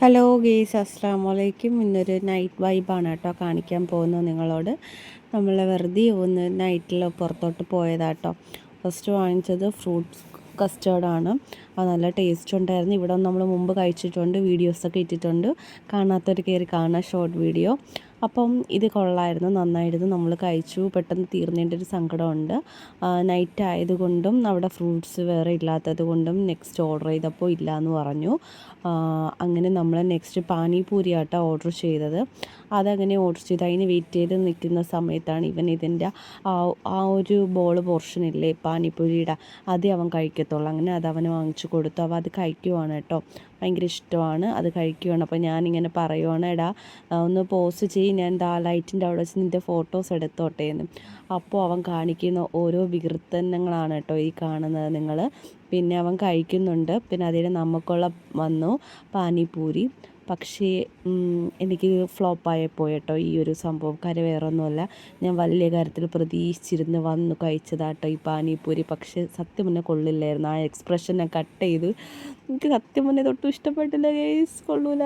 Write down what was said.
Hello guys, അസ്സാം വലൈക്കും. ഇന്നൊരു നൈറ്റ് വൈബാണ് കേട്ടോ കാണിക്കാൻ പോകുന്നത് നിങ്ങളോട്. നമ്മൾ വെറുതെ ഒന്ന് നൈറ്റിൽ പുറത്തോട്ട് പോയതാട്ടോ. ഫസ്റ്റ് വാങ്ങിച്ചത് ഫ്രൂട്ട്സ് കസ്റ്റേർഡാണ്. അത് നല്ല ടേസ്റ്റ് ഉണ്ടായിരുന്നു. ഇവിടെ നമ്മൾ മുമ്പ് കഴിച്ചിട്ടുണ്ട്, വീഡിയോസൊക്കെ ഇട്ടിട്ടുണ്ട്. കാണാത്തവർ കയറി കാണാൻ ഷോർട്ട് വീഡിയോ. അപ്പം ഇത് കൊള്ളായിരുന്നു, നന്നായിരുന്നു. നമ്മൾ കഴിച്ചു. പെട്ടെന്ന് തീർന്നതിൻ്റെ ഒരു സങ്കടമുണ്ട്. നൈറ്റ് ആയതുകൊണ്ടും അവിടെ ഫ്രൂട്ട്സ് വേറെ ഇല്ലാത്തത് കൊണ്ടും നെക്സ്റ്റ് ഓർഡർ ചെയ്തപ്പോൾ ഇല്ല എന്ന് പറഞ്ഞു. അങ്ങനെ നമ്മൾ നെക്സ്റ്റ് പാനിപൂരി ആട്ടോ ഓർഡർ ചെയ്തത്. അതങ്ങനെ ഓർഡർ ചെയ്ത് അതിന് വെയിറ്റ് ചെയ്ത് നിൽക്കുന്ന സമയത്താണ് ഇവൻ ഇതിൻ്റെ ആ ഒരു ബോൾ പോർഷൻ ഇല്ലേ പാനിപൂരിയുടെ, അത് അവൻ കഴിക്കത്തുള്ളൂ. അങ്ങനെ അത് അവന് വാങ്ങിച്ചു കൊടുത്തു. അവൻ അത് കഴിക്കുവാണ് കേട്ടോ. ഭയങ്കര ഇഷ്ടമാണ്, അത് കഴിക്കുകയാണ്. അപ്പോൾ ഞാനിങ്ങനെ പറയുവാണ്, എടാ ഒന്ന് പോസ്റ്റ് ചെയ്യും, ഞാൻ ലൈറ്റിൻ്റെ അവിടെ വെച്ച് നിൻ്റെ ഫോട്ടോസ് എടുത്തോട്ടെ എന്ന്. അപ്പോൾ അവൻ കാണിക്കുന്ന ഓരോ വികൃതനങ്ങളാണ് കേട്ടോ ഈ കാണുന്നത് നിങ്ങൾ. പിന്നെ അവൻ കഴിക്കുന്നുണ്ട്. പിന്നെ അതിൽ നമുക്കുള്ള വന്നു പാനിപൂരി. പക്ഷേ എനിക്ക് ഫ്ലോപ്പായി പോയി കേട്ടോ ഈ ഒരു സംഭവം. കാര്യം വേറൊന്നുമല്ല, ഞാൻ വലിയ കാര്യത്തിൽ പ്രതീക്ഷിച്ചിരുന്ന് വന്നു കഴിച്ചതാട്ടോ ഈ പാനിപൂരി. പക്ഷേ സത്യം മുന്നേ കൊള്ളില്ലായിരുന്നു. ആ എക്സ്പ്രഷൻ ഞാൻ കട്ട് ചെയ്ത്. എനിക്ക് സത്യം മുന്നേ തൊട്ടും ഇഷ്ടപ്പെട്ടില്ല ഗൈസ്, കൊള്ളൂല.